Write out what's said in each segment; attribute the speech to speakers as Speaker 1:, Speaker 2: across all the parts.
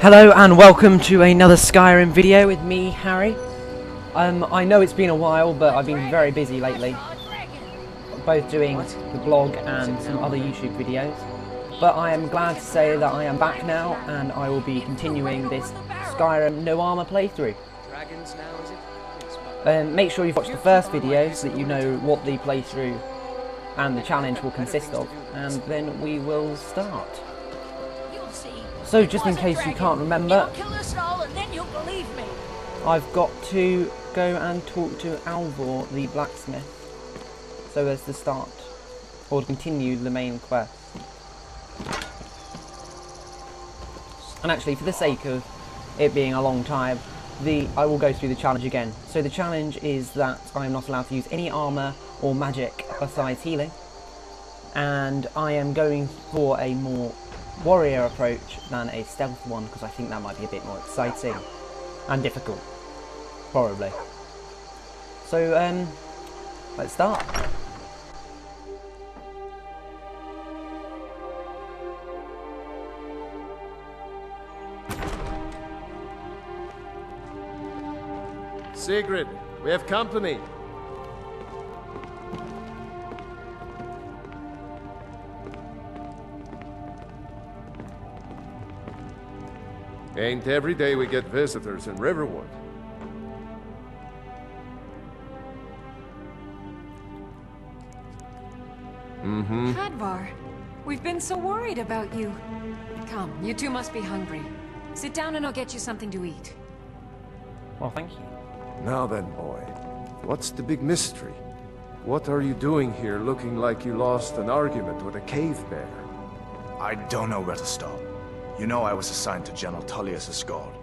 Speaker 1: Hello and welcome to another Skyrim video with me, Harry. I know it's been a while, but I've been very busy lately, both doing the blog and some other YouTube videos. But I am glad to say that I am back now, and I will be continuing this Skyrim no armor playthrough. Make sure you've watched the first video so that you know what the playthrough and the challenge will consist of, and then we will start. So, just in case you can't remember, I've got to go and talk to Armour, the blacksmith, so as to start, or to continue the main quest. And actually, for the sake of it being a long time, I will go through the challenge again. So the challenge is that I am not allowed to use any armour or magic besides healing, and I am going for a more warrior approach than a stealth one, because I think that might be a bit more exciting and difficult, probably. So let's start.
Speaker 2: Sigrid, we have company. Ain't every day we get visitors in Riverwood.
Speaker 3: Hadvar, we've been so worried about you. Come, you two must be hungry. Sit down and I'll get you something to eat.
Speaker 1: Well, thank you.
Speaker 2: Now then, boy, what's the big mystery? What are you doing here looking like you lost an argument with a cave bear?
Speaker 4: I don't know where to start. You know I was assigned to General Tullius' guard.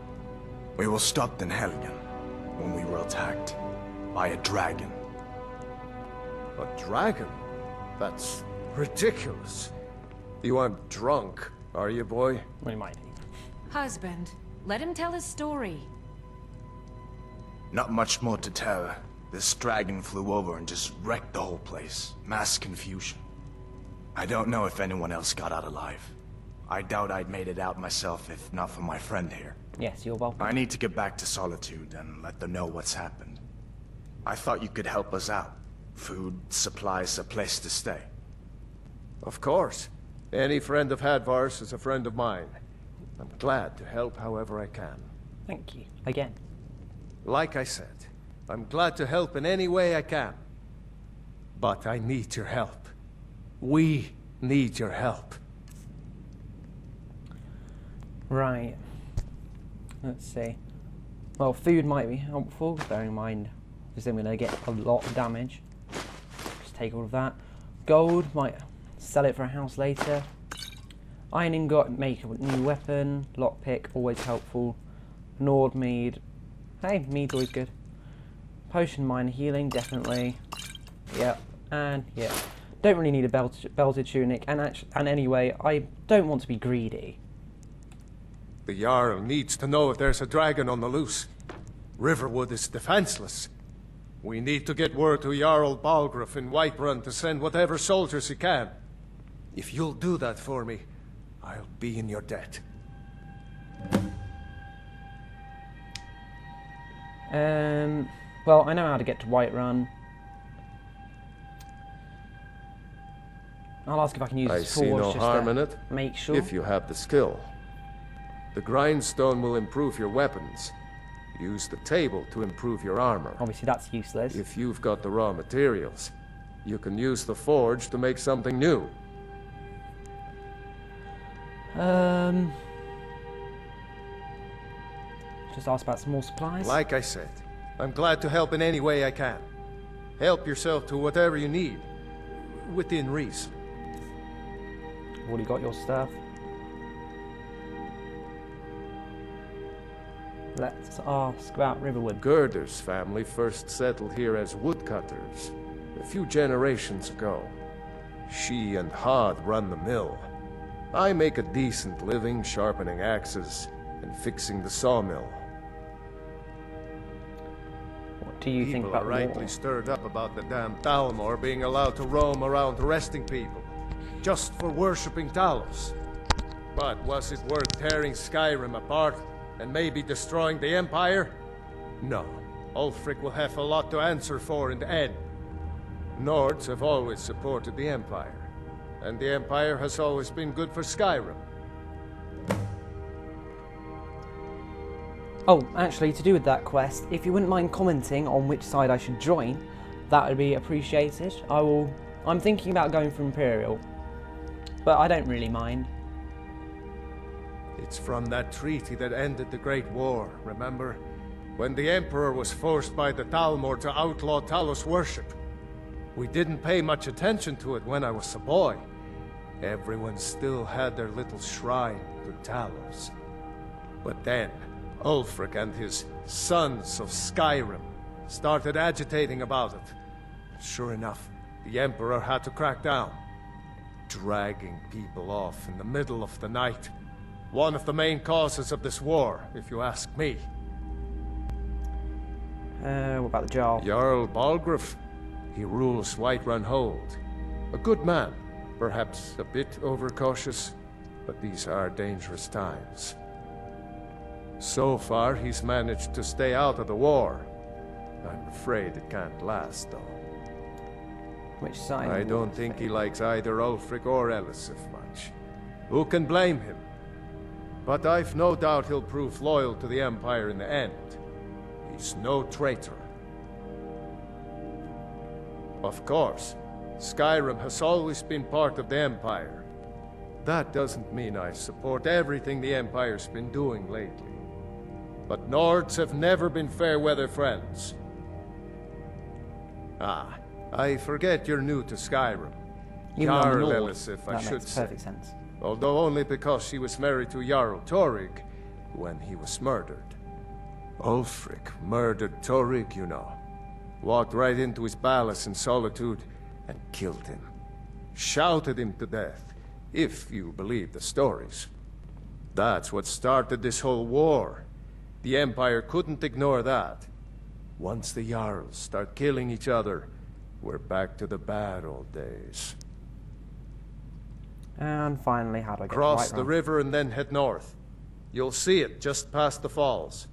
Speaker 4: We were stopped in Helgen when we were attacked by a dragon.
Speaker 2: A dragon? That's ridiculous. You aren't drunk, are you, boy?
Speaker 1: We might be.
Speaker 3: Husband, let him tell his story.
Speaker 4: Not much more to tell. This dragon flew over and just wrecked the whole place. Mass confusion. I don't know if anyone else got out alive. I doubt I'd made it out myself if not for my friend here.
Speaker 1: Yes, you're welcome.
Speaker 4: I need to get back to Solitude and let them know what's happened. I thought you could help us out. Food, supplies, a place to stay.
Speaker 2: Of course. Any friend of Hadvar's is a friend of mine. I'm glad to help however I can.
Speaker 1: Thank you. Again.
Speaker 2: Like I said, I'm glad to help in any way I can. But I need your help. We need your help.
Speaker 1: Right. Let's see. Well, food might be helpful, bearing in mind, because then we're going to get a lot of damage. Just take all of that. Gold, might sell it for a house later. Iron ingot, make a new weapon. Lockpick, always helpful. Nord mead. Hey, mead's always good. Potion mine healing, definitely. Yep, and yeah. Don't really need a belted tunic, and anyway, I don't want to be greedy.
Speaker 2: The Jarl needs to know if there's a dragon on the loose. Riverwood is defenseless. We need to get word to Jarl Balgruuf in Whiterun to send whatever soldiers he can. If you'll do that for me, I'll be in your debt.
Speaker 1: Well, I know how to get to Whiterun. I'll ask if I can use this forge
Speaker 2: no
Speaker 1: just
Speaker 2: harm
Speaker 1: to
Speaker 2: in it,
Speaker 1: make sure.
Speaker 2: if you have the skill. The grindstone will improve your weapons. Use the table to improve your armor.
Speaker 1: Obviously that's useless.
Speaker 2: If you've got the raw materials, you can use the forge to make something new.
Speaker 1: Just ask about some more supplies.
Speaker 2: Like I said, I'm glad to help in any way I can. Help yourself to whatever you need, within reason.
Speaker 1: Already got your stuff. Let's ask about Riverwood.
Speaker 2: Gerder's family first settled here as woodcutters a few generations ago. She and Hod run the mill. I make a decent living sharpening axes and fixing the sawmill.
Speaker 1: What do you think
Speaker 2: People
Speaker 1: about
Speaker 2: are rightly stirred up about the damn Talmor being allowed to roam around arresting people, just for worshipping Talos. But was it worth tearing Skyrim apart and maybe destroying the Empire? No. Ulfric will have a lot to answer for in the end. Nords have always supported the Empire, and the Empire has always been good for Skyrim.
Speaker 1: Oh, actually, to do with that quest, if you wouldn't mind commenting on which side I should join, that would be appreciated. I'm thinking about going for Imperial, but I don't really mind.
Speaker 2: It's from that treaty that ended the Great War, remember? When the Emperor was forced by the Thalmor to outlaw Talos worship. We didn't pay much attention to it when I was a boy. Everyone still had their little shrine to Talos. But then, Ulfric and his sons of Skyrim started agitating about it. Sure enough, the Emperor had to crack down, dragging people off in the middle of the night. One of the main causes of this war, if you ask me.
Speaker 1: What about the Jarl?
Speaker 2: Jarl Balgruuf. He rules Whiterun Hold. A good man, perhaps a bit overcautious, but these are dangerous times. So far, he's managed to stay out of the war. I'm afraid it can't last, though.
Speaker 1: Which side?
Speaker 2: I don't think he likes either Ulfric or Elisif much. Who can blame him? But I've no doubt he'll prove loyal to the Empire in the end. He's no traitor. Of course, Skyrim has always been part of the Empire. That doesn't mean I support everything the Empire's been doing lately. But Nords have never been fair-weather friends. Ah, I forget you're new to Skyrim.
Speaker 1: Even on the
Speaker 2: Jarl
Speaker 1: Nord,
Speaker 2: Elisif,
Speaker 1: that
Speaker 2: I should
Speaker 1: makes
Speaker 2: say.
Speaker 1: perfect sense.
Speaker 2: Although only because she was married to Jarl Torygg when he was murdered. Ulfric murdered Torygg, you know. Walked right into his palace in Solitude and killed him. Shouted him to death, if you believe the stories. That's what started this whole war. The Empire couldn't ignore that. Once the Jarls start killing each other, we're back to the bad old days.
Speaker 1: And finally, how do I get
Speaker 2: Cross
Speaker 1: to
Speaker 2: the
Speaker 1: Whiterun?
Speaker 2: river and then head north. You'll see it just past the falls.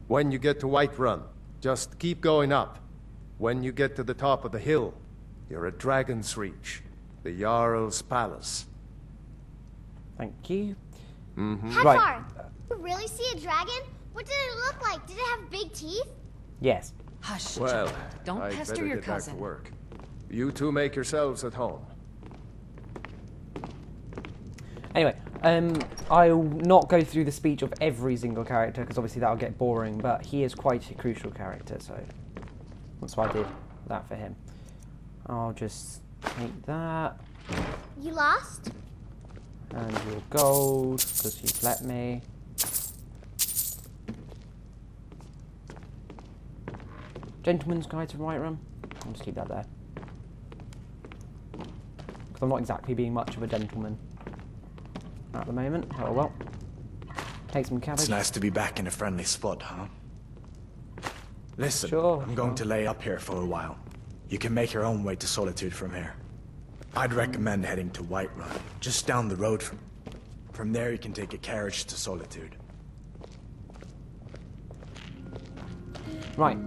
Speaker 2: When you get to Whiterun, just keep going up. When you get to the top of the hill, you're at Dragon's Reach, the Jarl's palace.
Speaker 1: Thank you.
Speaker 5: Hadvar,
Speaker 1: Right.
Speaker 5: you really see a dragon? What did it look like? Did it have big teeth?
Speaker 1: Yes.
Speaker 3: Hush,
Speaker 2: Well,
Speaker 3: John. Don't
Speaker 2: I'd
Speaker 3: pester
Speaker 2: better
Speaker 3: your
Speaker 2: get back
Speaker 3: cousin.
Speaker 2: to work. You two make yourselves at home.
Speaker 1: Anyway, I'll not go through the speech of every single character because obviously that'll get boring, but he is quite a crucial character, so that's why I did that for him. I'll just take that
Speaker 5: You lost?
Speaker 1: and your gold because you've let me. Gentleman's Guide to Whiterun. I'll just keep that there because I'm not exactly being much of a gentleman at the moment. Oh well. Take some cabbage.
Speaker 4: It's nice to be back in a friendly spot, huh? Listen,
Speaker 1: Sure,
Speaker 4: I'm going
Speaker 1: sure.
Speaker 4: to lay up here for a while. You can make your own way to Solitude from here. I'd recommend heading to Whiterun, just down the road from... From there you can take a carriage to Solitude.
Speaker 1: Right.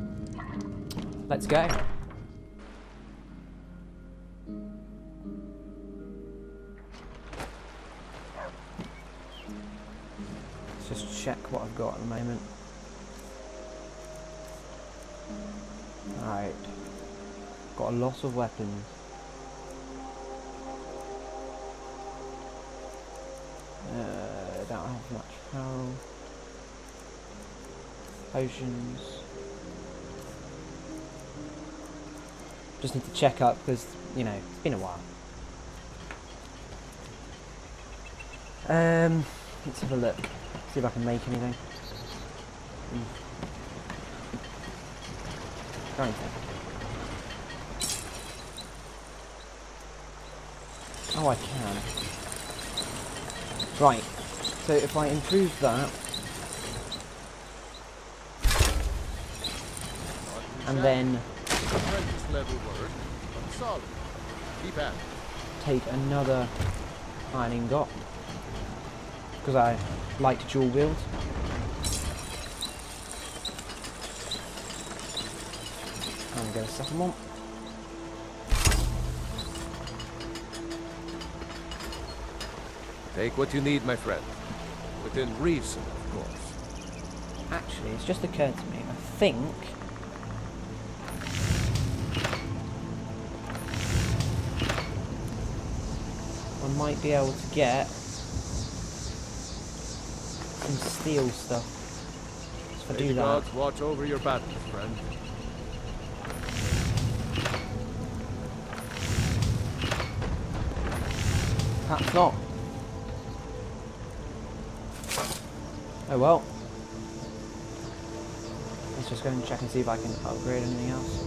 Speaker 1: Let's go. Let's just check what I've got at the moment. Right. Got a lot of weapons. Don't have much power. Potions. Just need to check up because, you know, it's been a while. Let's have a look. See if I can make anything. Anything. Oh, I can. Right. So if I improve that, and then
Speaker 2: Apprentice level work, but solid. Keep at it.
Speaker 1: take another iron ingot, because I like to dual wield. And get a second one.
Speaker 2: Take what you need, my friend. Within reason, of course.
Speaker 1: Actually, it's just occurred to me, I think I might be able to get some steel stuff. If I
Speaker 2: May
Speaker 1: do
Speaker 2: the
Speaker 1: that.
Speaker 2: gods watch over your battles, friend.
Speaker 1: Perhaps not. Oh well. Let's just go and check and see if I can upgrade anything else.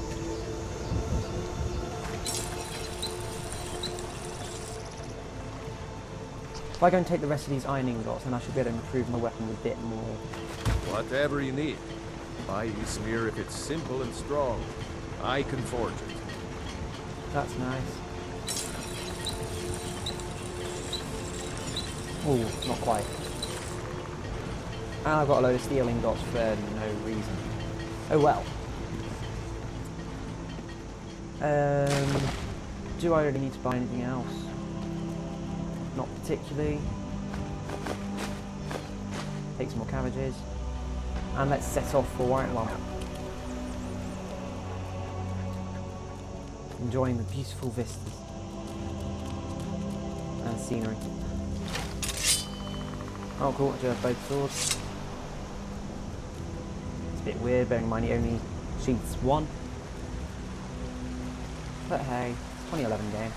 Speaker 1: If I go and take the rest of these iron ingots, then I should be able to improve my weapon a bit more.
Speaker 2: Whatever you need. Buy you spear if it's simple and strong. I can forge it.
Speaker 1: That's nice. Oh, not quite. And I've got a load of steel ingots for no reason. Oh well. Do I really need to buy anything else? Not particularly. Take some more cabbages. And let's set off for White Line. Enjoying the beautiful vistas and scenery. Oh cool, I do have both swords. It's a bit weird, bearing in mind he only sheaths one. But hey, it's 2011 game.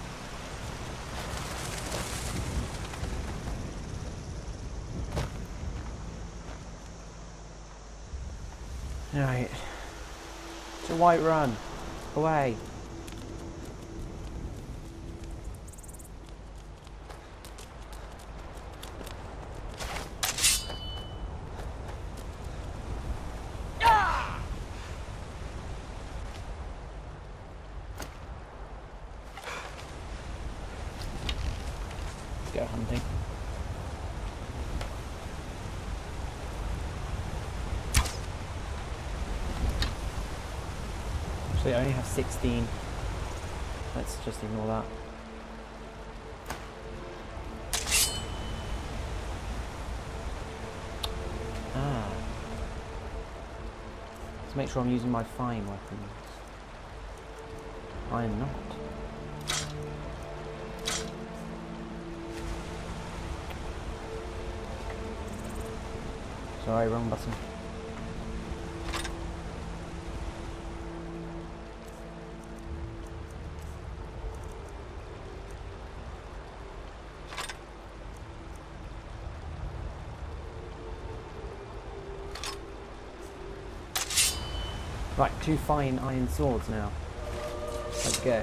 Speaker 1: Right. It's a White Run. Away. Go hunting. Actually, I only have 16. Let's just ignore that. Ah. Let's make sure I'm using my fine weapons. I am not. Sorry, wrong button. Right, 2 fine iron swords now. Let's go.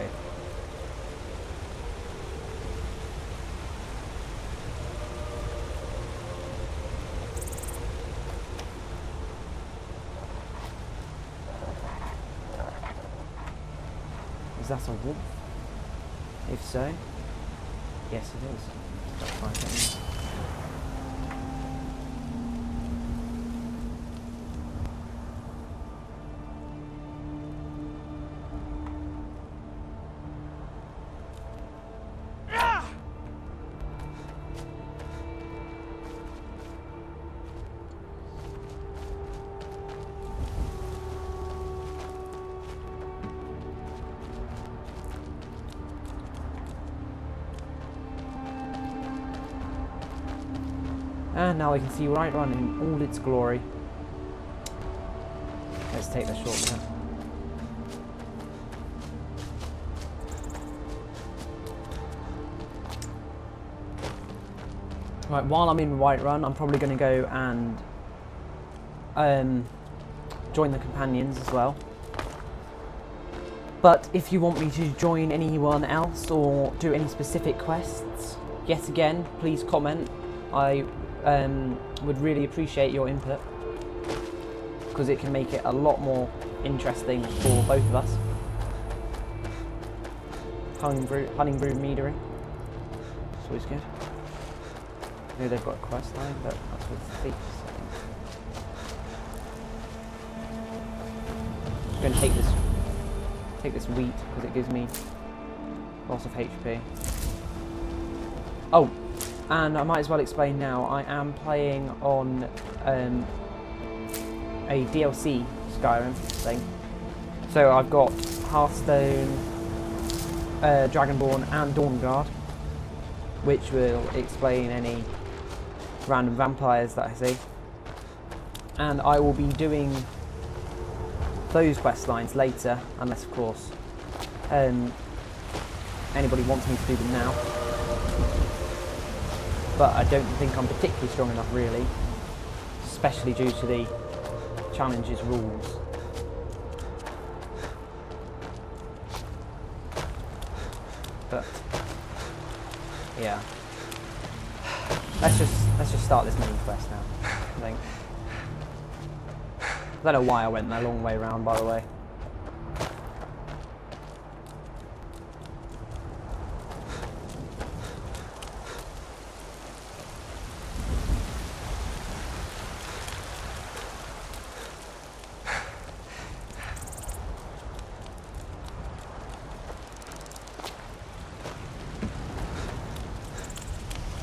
Speaker 1: Is that a wolf? If so, yes it is. That's fine, don't you? And now we can see White Run in all its glory. Let's take the shortcut. Right, while I'm in White Run, I'm probably going to go and join the companions as well. But if you want me to join anyone else or do any specific quests, yet again, please comment. I would really appreciate your input because it can make it a lot more interesting for both of us. Hunting brood meadery. It's always good. Maybe they've got a quest line, but that's with thieves, I think. I'm going to take this wheat because it gives me lots of HP. Oh, and I might as well explain now. I am playing on a DLC Skyrim thing. So I've got Hearthstone, Dragonborn, and Dawnguard, which will explain any random vampires that I see. And I will be doing those quest lines later, unless of course anybody wants me to do them now. But I don't think I'm particularly strong enough really, especially due to the challenges rules. But yeah, let's just start this main quest now, I think. I don't know why I went that long way around, by the way.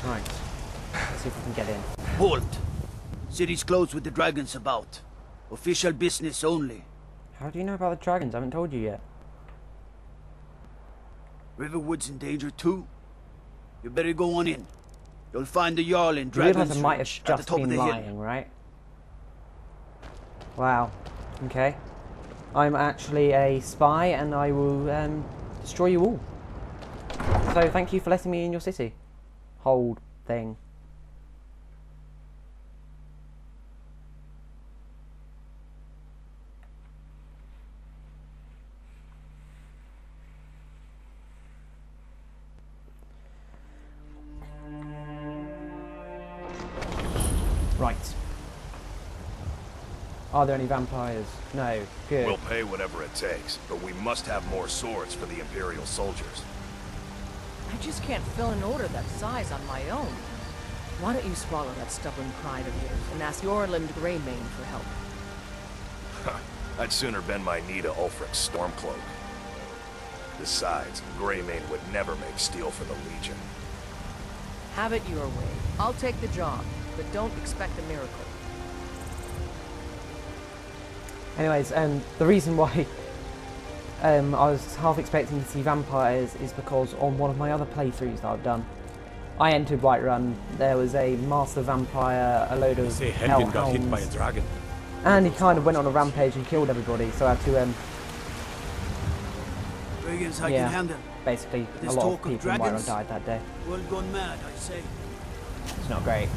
Speaker 1: Right, let's see if we can get in.
Speaker 6: Halt! City's closed with the dragons about. Official business only.
Speaker 1: How do you know about the dragons? I haven't told you yet.
Speaker 6: Riverwood's in danger too. You better go on in. You'll find the Jarl in
Speaker 1: You realise
Speaker 6: Dragon's
Speaker 1: I might have
Speaker 6: Reach at the
Speaker 1: just
Speaker 6: top of
Speaker 1: been
Speaker 6: the hill.
Speaker 1: lying, right? Wow. Okay. I'm actually a spy and I will destroy you all. So thank you for letting me in your city. Hold thing. Right. Are there any vampires? No. Good.
Speaker 7: We'll pay whatever it takes, but we must have more swords for the Imperial soldiers.
Speaker 8: I just can't fill an order that size on my own. Why don't you swallow that stubborn pride of yours and ask your limbed Greymane for help?
Speaker 7: I'd sooner bend my knee to Ulfric's Stormcloak. Besides, Greymane would never make steel for the Legion.
Speaker 8: Have it your way. I'll take the job, but don't expect a miracle.
Speaker 1: Anyways, the reason why I was half expecting to see vampires is because on one of my other playthroughs that I've done, I entered Whiterun. There was a master vampire, a load of
Speaker 9: Helgen got hit by a
Speaker 1: hellhounds,
Speaker 9: dragon.
Speaker 1: and he kind of went on a rampage and killed everybody. So I had to
Speaker 6: Dragons I
Speaker 1: yeah,
Speaker 6: can handle.
Speaker 1: basically
Speaker 6: This
Speaker 1: a lot of
Speaker 6: talk of
Speaker 1: people in Whiterun
Speaker 6: dragons?
Speaker 1: died that day.
Speaker 6: World gone mad, I say.
Speaker 1: It's not great.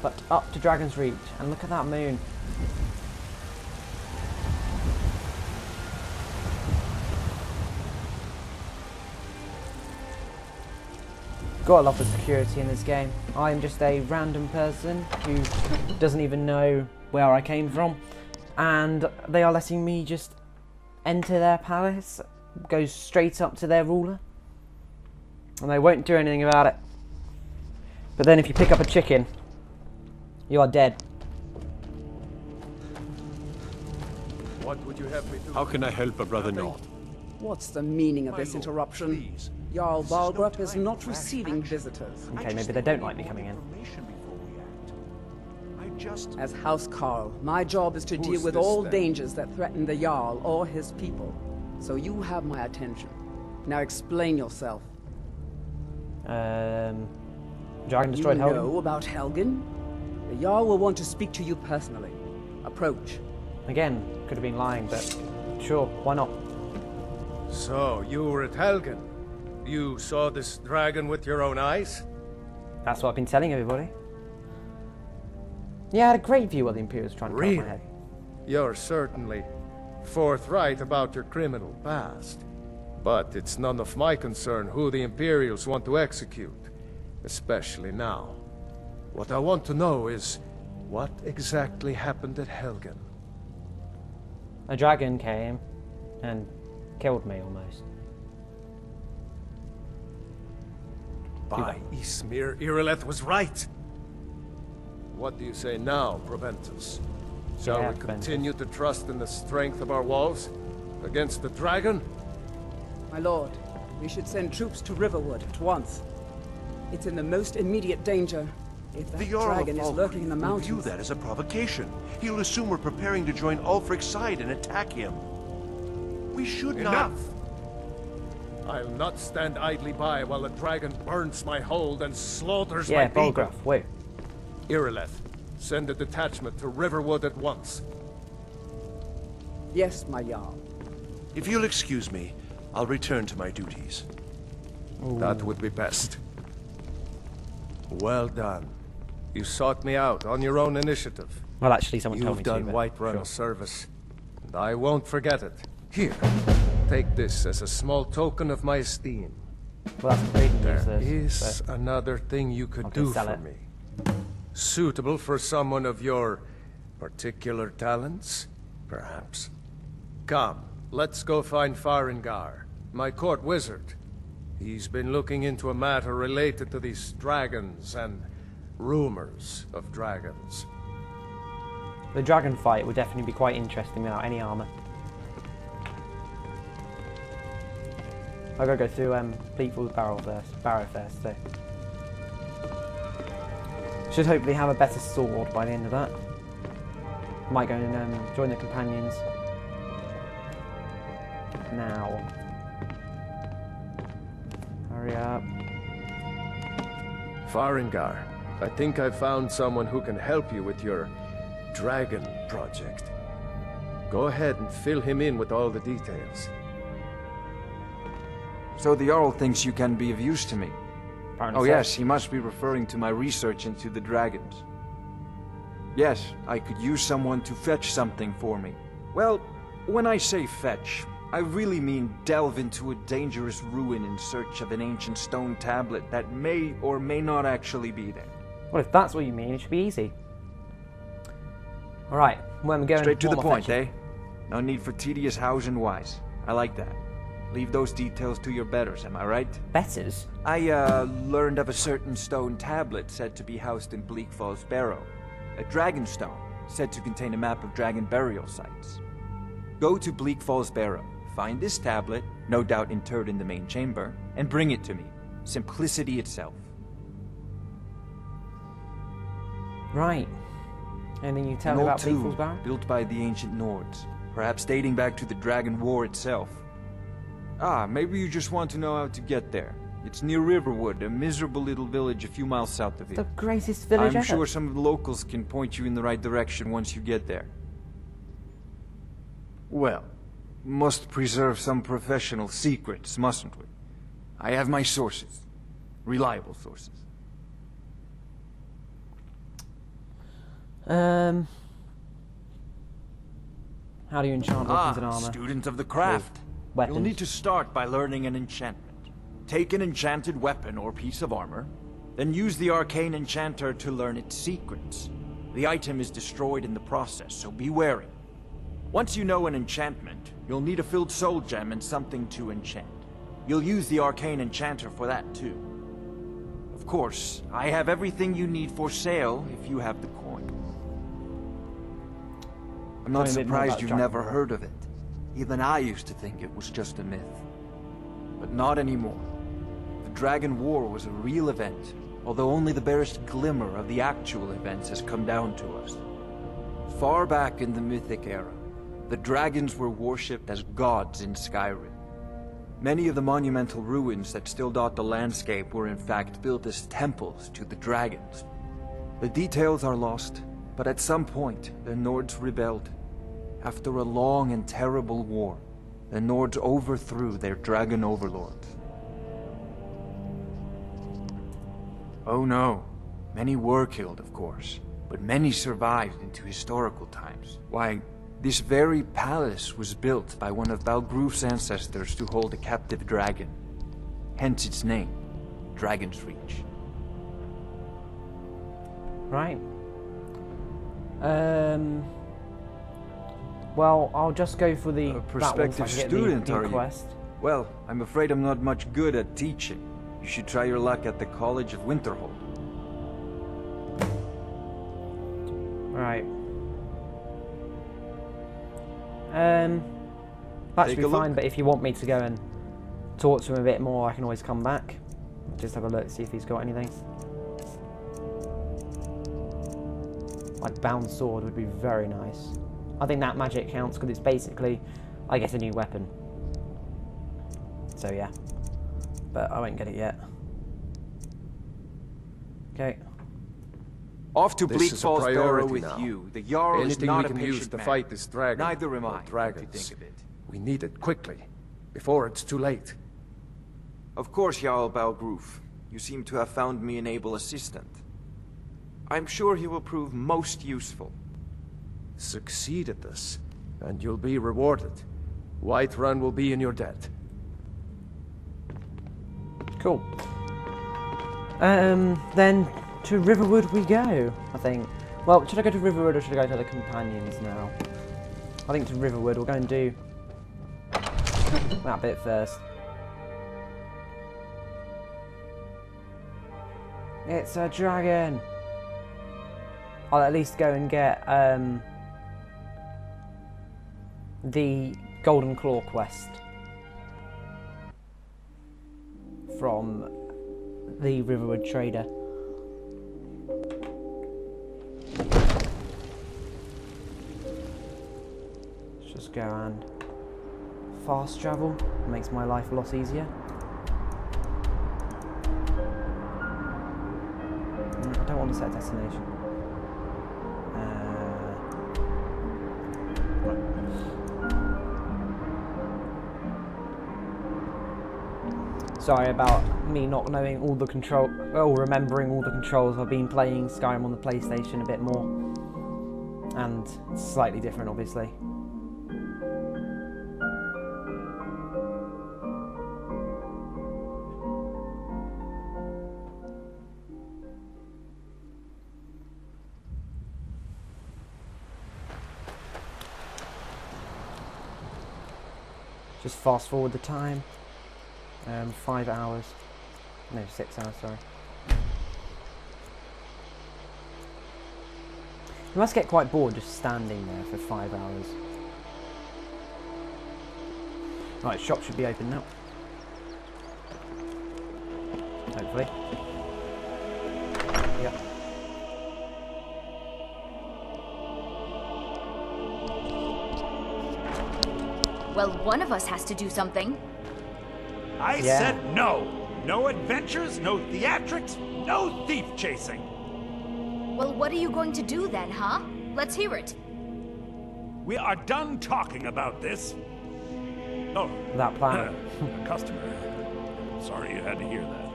Speaker 1: But up to Dragon's Reach, and look at that moon. Gotta love the security in this game. I'm just a random person who doesn't even know where I came from, and they are letting me just enter their palace, go straight up to their ruler, and they won't do anything about it. But then if you pick up a chicken, you are dead.
Speaker 2: What would you have me do?
Speaker 9: How can I help a brother not?
Speaker 10: What's the meaning of this interruption?
Speaker 2: Please.
Speaker 10: Jarl
Speaker 2: This is no
Speaker 10: Balgrup is
Speaker 2: time
Speaker 10: not
Speaker 2: for rash
Speaker 10: receiving
Speaker 2: action.
Speaker 10: visitors.
Speaker 1: Okay, maybe they don't like me coming in.
Speaker 10: As House Carl, my job is to
Speaker 2: Who
Speaker 10: deal
Speaker 2: is
Speaker 10: with
Speaker 2: this,
Speaker 10: all
Speaker 2: then?
Speaker 10: dangers that threaten the Jarl or his people. So you have my attention. Now explain yourself.
Speaker 1: Dragon
Speaker 10: You
Speaker 1: destroyed Helgen.
Speaker 10: know about Helgen? The Jarl will want to speak to you personally. Approach.
Speaker 1: Again, could have been lying, but sure, why not?
Speaker 2: So, you were at Helgen. You saw this dragon with your own eyes?
Speaker 1: That's what I've been telling everybody. Yeah, I had a great view while the Imperials trying to cut off my
Speaker 2: Really?
Speaker 1: head.
Speaker 2: You're certainly forthright about your criminal past. But it's none of my concern who the Imperials want to execute, especially now. What I want to know is, what exactly happened at Helgen?
Speaker 1: A dragon came and killed me almost.
Speaker 2: By Ismir, Irileth was right. What do you say now, Proventus? Shall we continue to trust in the strength of our walls? Against the dragon?
Speaker 10: My lord, we should send troops to Riverwood at once. It's in the most immediate danger. If that
Speaker 9: The Jarl
Speaker 10: dragon
Speaker 9: of
Speaker 10: is lurking in the
Speaker 9: will
Speaker 10: mountains...
Speaker 9: view that as a provocation. He'll assume we're preparing to join Ulfric's side and attack him. We should not...
Speaker 2: Enough! I'll not stand idly by while the dragon burns my hold and slaughters my people.
Speaker 1: Bolgraf, wait.
Speaker 2: Irileth, send a detachment to Riverwood at once.
Speaker 10: Yes, my Jarl.
Speaker 9: If you'll excuse me, I'll return to my duties.
Speaker 2: That would be best. Well done. You sought me out on your own initiative.
Speaker 1: Well, actually, someone told me
Speaker 2: You've
Speaker 1: to.
Speaker 2: done
Speaker 1: but
Speaker 2: Whiterun
Speaker 1: sure.
Speaker 2: a service, and I won't forget it. Here, take this as a small token of my esteem.
Speaker 1: Well, that's completely
Speaker 2: There
Speaker 1: useless.
Speaker 2: is another thing you could do
Speaker 1: sell
Speaker 2: for
Speaker 1: it.
Speaker 2: me. Suitable for someone of your particular talents, perhaps. Come, let's go find Farengar, my court wizard. He's been looking into a matter related to these dragons and rumors of dragons.
Speaker 1: The dragon fight would definitely be quite interesting without any armor. I gotta go through Bleak Barrow first, so should hopefully have a better sword by the end of that. Might go and join the companions now. Hurry up.
Speaker 2: Farengar, I think I've found someone who can help you with your dragon project. Go ahead and fill him in with all the details.
Speaker 11: So the Jarl thinks you can be of use to me.
Speaker 1: Apparently
Speaker 11: Oh
Speaker 1: so.
Speaker 11: yes, he must be referring to my research into the dragons. Yes, I could use someone to fetch something for me. Well, when I say fetch, I really mean delve into a dangerous ruin in search of an ancient stone tablet that may or may not actually be there.
Speaker 1: Well, if that's what you mean, it should be easy. Alright, where am I going?
Speaker 11: Straight to
Speaker 1: What
Speaker 11: the
Speaker 1: am I
Speaker 11: point,
Speaker 1: fetching?
Speaker 11: eh? No need for tedious hows and whys. I like that. Leave those details to your betters, am I right?
Speaker 1: Betters?
Speaker 11: I, learned of a certain stone tablet said to be housed in Bleak Falls Barrow. A dragon stone, said to contain a map of dragon burial sites. Go to Bleak Falls Barrow, find this tablet, no doubt interred in the main chamber, and bring it to me. Simplicity itself.
Speaker 1: Right. Anything you tell me
Speaker 11: An old
Speaker 1: about Bleak
Speaker 11: tomb
Speaker 1: Falls Barrow?
Speaker 11: built by the ancient Nords, perhaps dating back to the Dragon War itself. Ah, maybe you just want to know how to get there. It's near Riverwood, a miserable little village a few miles south of here.
Speaker 1: The greatest village
Speaker 11: I'm
Speaker 1: ever.
Speaker 11: sure some of the locals can point you in the right direction once you get there. Well, must preserve some professional secrets, mustn't we? I have my sources. Reliable sources.
Speaker 1: How do you enchant weapons and armor?
Speaker 11: Student of the craft.
Speaker 1: Weapons.
Speaker 11: You'll need to start by learning an enchantment. Take an enchanted weapon or piece of armor, then use the arcane enchanter to learn its secrets. The item is destroyed in the process, so be wary. Once you know an enchantment, you'll need a filled soul gem and something to enchant. You'll use the arcane enchanter for that too. Of course, I have everything you need for sale if you have the coin. I'm not
Speaker 1: Tell me a bit more
Speaker 11: surprised
Speaker 1: about
Speaker 11: you've
Speaker 1: Dragon
Speaker 11: never
Speaker 1: War.
Speaker 11: heard of it. Even I used to think it was just a myth. But not anymore. The Dragon War was a real event, although only the barest glimmer of the actual events has come down to us. Far back in the Mythic era, the dragons were worshipped as gods in Skyrim. Many of the monumental ruins that still dot the landscape were in fact built as temples to the dragons. The details are lost, but at some point, the Nords rebelled. After a long and terrible war, the Nords overthrew their dragon overlords. Oh no, many were killed, of course, but many survived into historical times. Why, this very palace was built by one of Balgruf's ancestors to hold a captive dragon. Hence its name, Dragon's Reach.
Speaker 1: Right. Well, I'll just go for the
Speaker 11: A prospective student, are you?
Speaker 1: quest.
Speaker 11: Well, I'm afraid I'm not much good at teaching. You should try your luck at the College of Winterhold.
Speaker 1: Right. That should
Speaker 11: Take
Speaker 1: be
Speaker 11: a look.
Speaker 1: fine, but if you want me to go and talk to him a bit more, I can always come back. Just have a look, see if he's got anything. Like bound sword would be very nice. I think that magic counts because it's basically, I guess, a new weapon. So yeah, but I won't get it yet. Okay.
Speaker 11: Off to
Speaker 2: This
Speaker 11: Bleak
Speaker 2: is a
Speaker 11: Falls Barrow
Speaker 2: priority
Speaker 11: with
Speaker 2: now.
Speaker 11: you. The Jarl is
Speaker 2: Anything
Speaker 11: not
Speaker 2: we
Speaker 11: a
Speaker 2: can
Speaker 11: patient
Speaker 2: use to
Speaker 11: man.
Speaker 2: fight this dragon.
Speaker 11: Neither am
Speaker 2: or
Speaker 11: I. What do you
Speaker 2: dragons.
Speaker 11: think of it?
Speaker 2: We need it quickly, before it's too late.
Speaker 11: Of course, Jarl Balgruf. You seem to have found me an able assistant. I'm sure he will prove most useful.
Speaker 2: Succeed at this, and you'll be rewarded. Whiterun will be in your debt.
Speaker 1: Cool. Then to Riverwood we go, I think. Well, should I go to Riverwood or should I go to the companions now? I think to Riverwood. We'll go and do that bit first. It's a dragon! I'll at least go and get the Golden Claw quest from the Riverwood trader. Let's just go and fast travel. Makes my life a lot easier. I don't want to set a destination. Sorry about me not knowing all the remembering all the controls. I've been playing Skyrim on the PlayStation a bit more, and it's slightly different, obviously. Just fast forward the time. 5 hours. No, 6 hours, sorry. You must get quite bored just standing there for 5 hours. Right, shop should be open now. Hopefully. Yep.
Speaker 12: Well, one of us has to do something.
Speaker 13: I said no. No adventures, no theatrics, no thief chasing.
Speaker 12: Well, what are you going to do then, huh? Let's hear it.
Speaker 13: We are done talking about this. Oh,
Speaker 1: that plan.
Speaker 13: A customer. Sorry you had to hear that.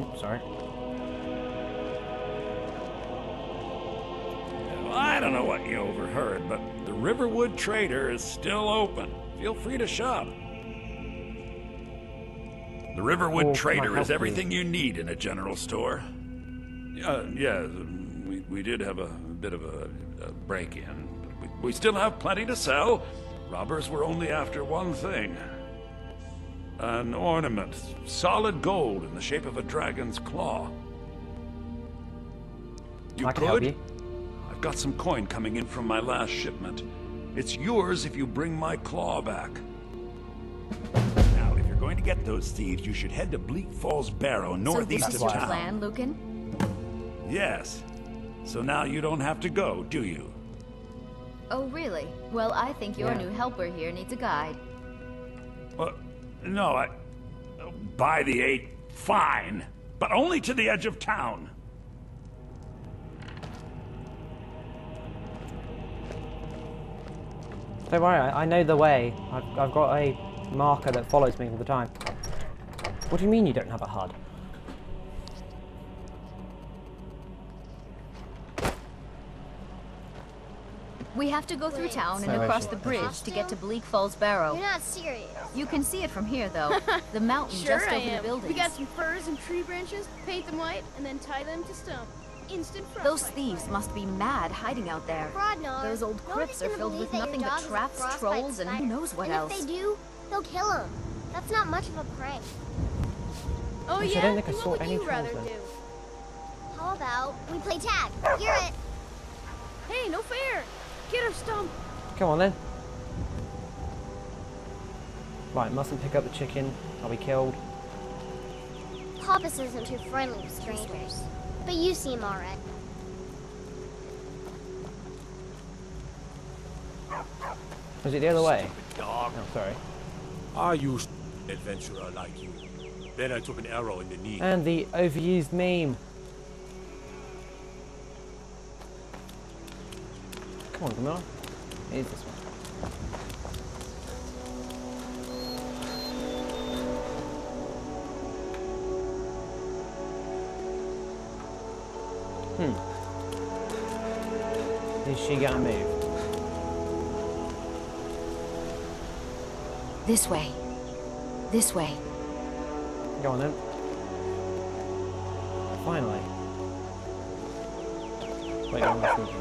Speaker 1: Oops, sorry.
Speaker 13: I don't know what you overheard, but the Riverwood Trader is still open. Feel free to shop. The Riverwood Trader is everything you need in a general store. Yeah, we did have a bit of a break-in, but we still have plenty to sell. Robbers were only after one thing. An ornament, solid gold in the shape of a dragon's claw.
Speaker 1: I can help you.
Speaker 13: I've got some coin coming in from my last shipment. It's yours if you bring my claw back. Now, if you're going to get those thieves, you should head to Bleak Falls Barrow, northeast of town.
Speaker 12: So this is your plan, Lucan?
Speaker 13: Yes. So now you don't have to go, do you?
Speaker 12: Oh, really? Well, I think your new helper here needs a guide.
Speaker 13: Well, no, by the 8, fine. But only to the edge of town.
Speaker 1: Don't worry, I know the way. I've got a marker that follows me all the time. What do you mean you don't have a HUD?
Speaker 12: We have to go through town and across the bridge to get to Bleak Falls Barrow.
Speaker 5: You're not serious.
Speaker 12: You can see it from here, though. The mountain
Speaker 14: Sure
Speaker 12: just
Speaker 14: I
Speaker 12: over the
Speaker 14: am.
Speaker 12: buildings.
Speaker 14: We got some firs and tree branches, paint them white, and then tie them to stump.
Speaker 5: instant
Speaker 12: Those
Speaker 5: frostbite.
Speaker 12: thieves must be mad hiding out there.
Speaker 5: Fraudnar.
Speaker 12: Those old crypts are filled with nothing but traps, trolls, and who knows what else.
Speaker 5: If they do, they'll kill him. That's not much of a prank.
Speaker 12: Oh
Speaker 1: Which I
Speaker 12: yeah?
Speaker 1: don't think I
Speaker 12: And
Speaker 1: saw
Speaker 12: what would
Speaker 1: any
Speaker 12: you rather
Speaker 1: trolls
Speaker 12: do?
Speaker 5: How about we play tag? Hear it.
Speaker 12: Hey, no fair! Get her stumped!
Speaker 1: Come on then. Right, mustn't pick up the chicken. I'll be killed.
Speaker 5: Papas isn't too friendly with strangers. But you seem alright.
Speaker 1: Was it the other way?
Speaker 14: Dog.
Speaker 1: Oh, sorry.
Speaker 14: I used an adventurer like you. Then I took an arrow in the knee.
Speaker 1: And the overused meme. Come on, Camilla. It is this one. Is she gonna move?
Speaker 12: This way. This way.
Speaker 1: Go on then. Finally. Wait, I'm not thinking.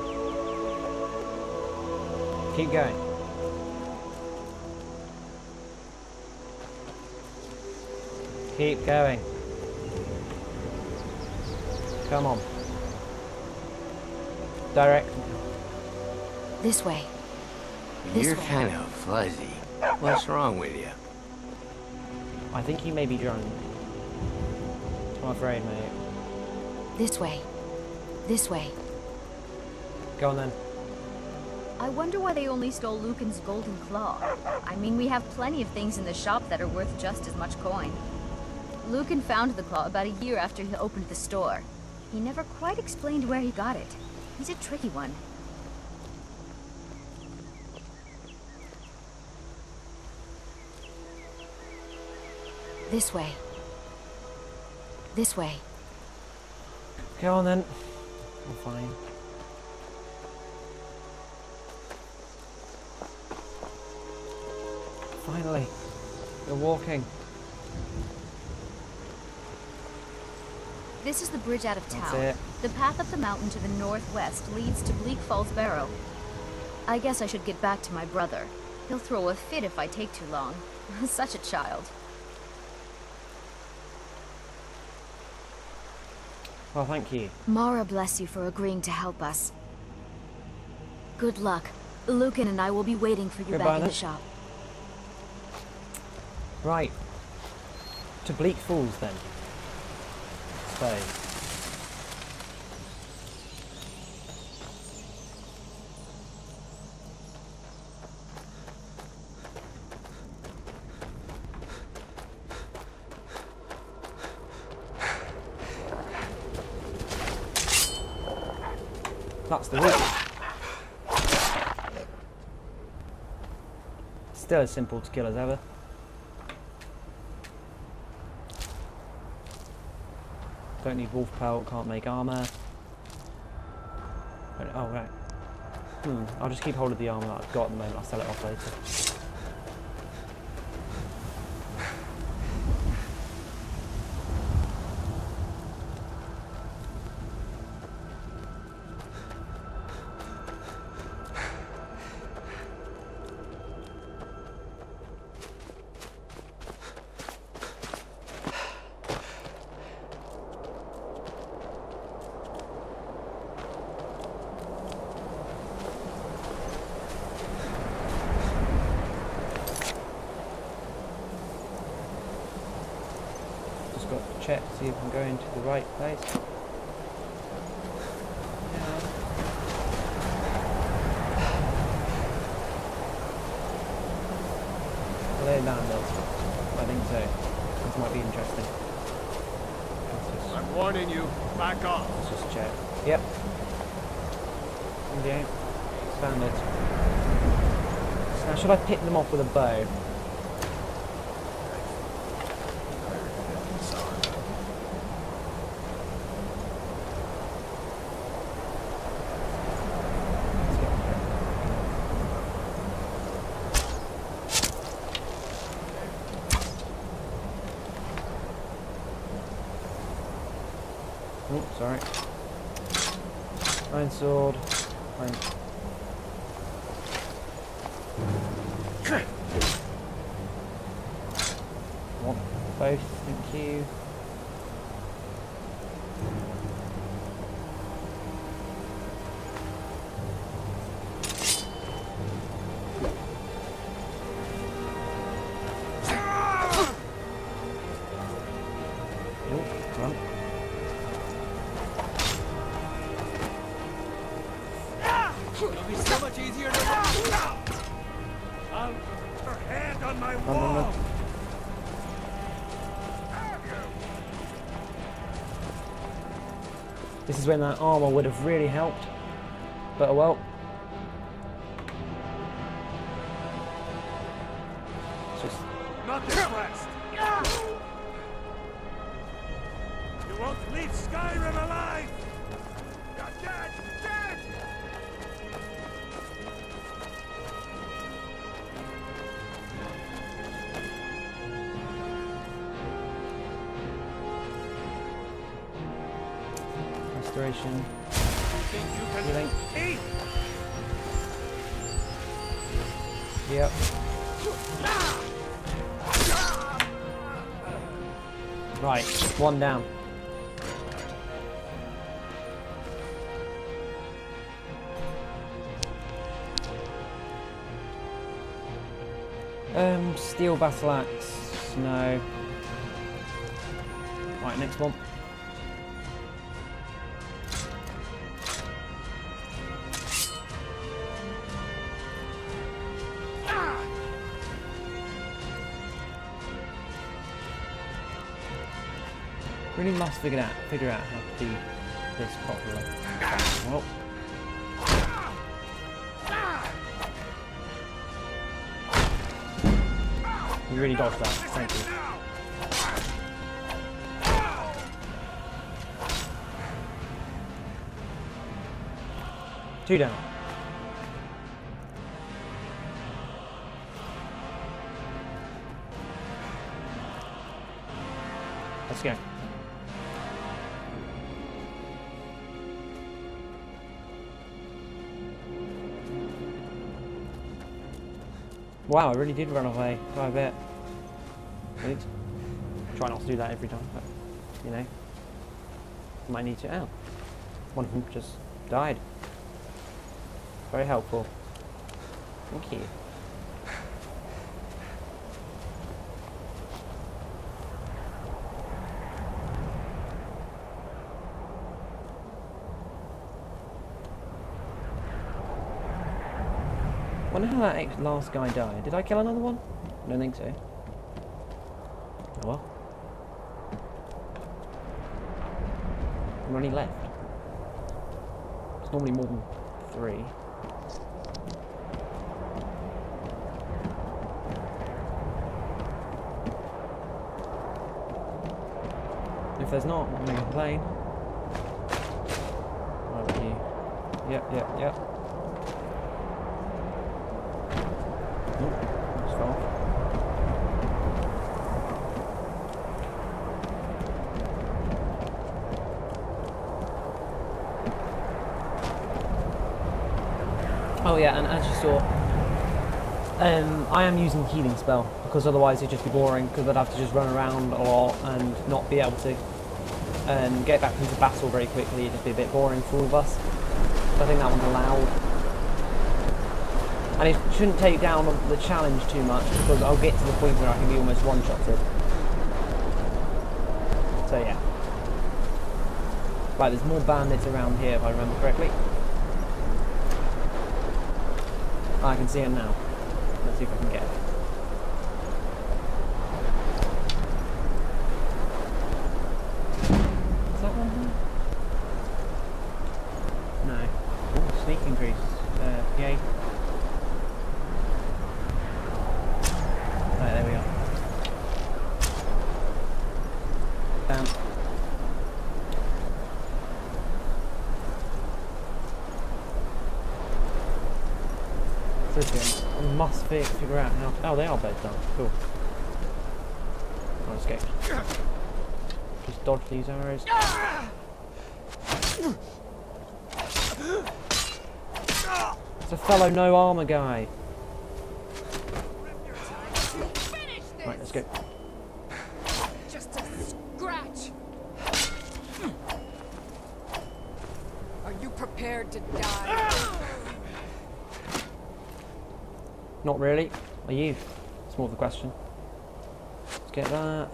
Speaker 1: Keep going. Keep going. Come on. Direct.
Speaker 12: This way.
Speaker 15: You're kind of fuzzy. What's wrong with you?
Speaker 1: I think you may be drunk. I'm afraid, mate.
Speaker 12: This way. This way.
Speaker 1: Go on then.
Speaker 12: I wonder why they only stole Lucan's golden claw. I mean, we have plenty of things in the shop that are worth just as much coin. Lucan found the claw about a year after he opened the store. He never quite explained where he got it. He's a tricky one. This way. This way.
Speaker 1: Go on then. I'm fine. Finally. You're walking.
Speaker 12: This is the bridge out of
Speaker 1: That's
Speaker 12: town.
Speaker 1: it.
Speaker 12: The path up the mountain to the northwest leads to Bleak Falls Barrow. I guess I should get back to my brother. He'll throw a fit if I take too long. Such a child.
Speaker 1: Well, thank you.
Speaker 12: Mara bless you for agreeing to help us. Good luck. Lucan and I will be waiting for you
Speaker 1: Goodbye,
Speaker 12: back in
Speaker 1: then.
Speaker 12: the shop.
Speaker 1: Right. To Bleak Falls then. So. That's the route. Still as simple to kill as ever. Don't need wolf pelt, can't make armour. Oh, right. I'll just keep hold of the armour that I've got at the moment, I'll sell it off later. Got to check, see if I'm going to the right place. Lay down those. I think so. This might be interesting.
Speaker 2: I'm warning you. Back off.
Speaker 1: Let's just check. Yep. Okay. Standard. Now should I pick them off with a bow? Oh, sorry. Iron sword. Iron. Want both, thank you.
Speaker 14: It'll be so much easier to her hand on my wall.
Speaker 1: This is when that armor would have really helped, but oh well. It's just
Speaker 14: Not this quest. You won't leave Skyrim alive. You're dead. Dead.
Speaker 1: restoration. Healing. Yep. Right, one down. Steel battle axe. No. Right, next one. Really must figure out how to do this properly. Well. You really dodged that, thank you. Two down. Let's go. Wow, I really did run away quite a bit. I try not to do that every time, but you know, might need to. Oh, one of them just died. Very helpful. Thank you. I wonder how that last guy died. Did I kill another one? I don't think so. Oh well. How many left? It's normally more than 3. If there's not, I'm gonna complain. Where are you? Yep. Oh yeah, and as you saw, I am using the healing spell because otherwise it'd just be boring because I'd have to just run around a lot and not be able to get back into battle very quickly. It'd just be a bit boring for all of us. So I think that one's allowed. And it shouldn't take down the challenge too much because I'll get to the point where I can be almost one-shotted. So yeah. Right, there's more bandits around here if I remember correctly. I can see him now. Let's see if I can get him. Is that one here? No. Ooh, sneak increase. Yay. Right, there we are. Down. I must figure out how to... Oh, they are both done. Cool. I'll escape. Just dodge these arrows. It's a fellow no armor guy. Right, let's go.
Speaker 3: Just a scratch. Are you prepared to die?
Speaker 1: Not really. Are you? It's more of the question. Let's get that.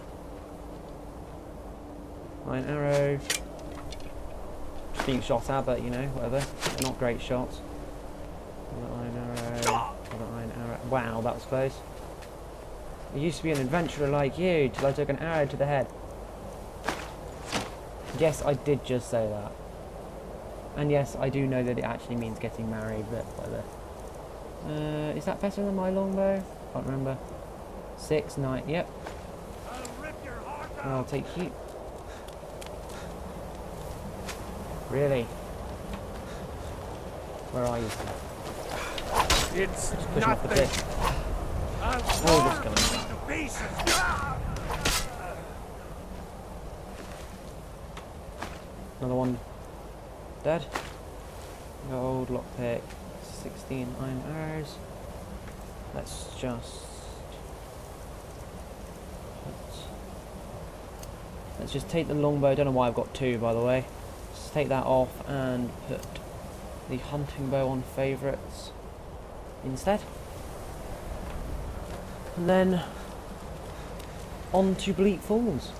Speaker 1: Iron arrow. Just being shot at, but you know, whatever. They're not great shots. Another iron arrow. Another iron arrow. Wow, that was close. I used to be an adventurer like you till I took an arrow to the head. Yes, I did just say that. And yes, I do know that it actually means getting married, but whatever. Is that better than my longbow? Can't remember. 6, 9, yep. I'll take you. Really? Where are you?
Speaker 14: It's
Speaker 1: just push off the pit. Oh, this coming. Another one dead. Gold lockpick. 16 iron arrows. Let's just take the longbow. I don't know why I've got 2, by the way. Let's take that off and put the hunting bow on favourites instead. And then on to Bleak Falls.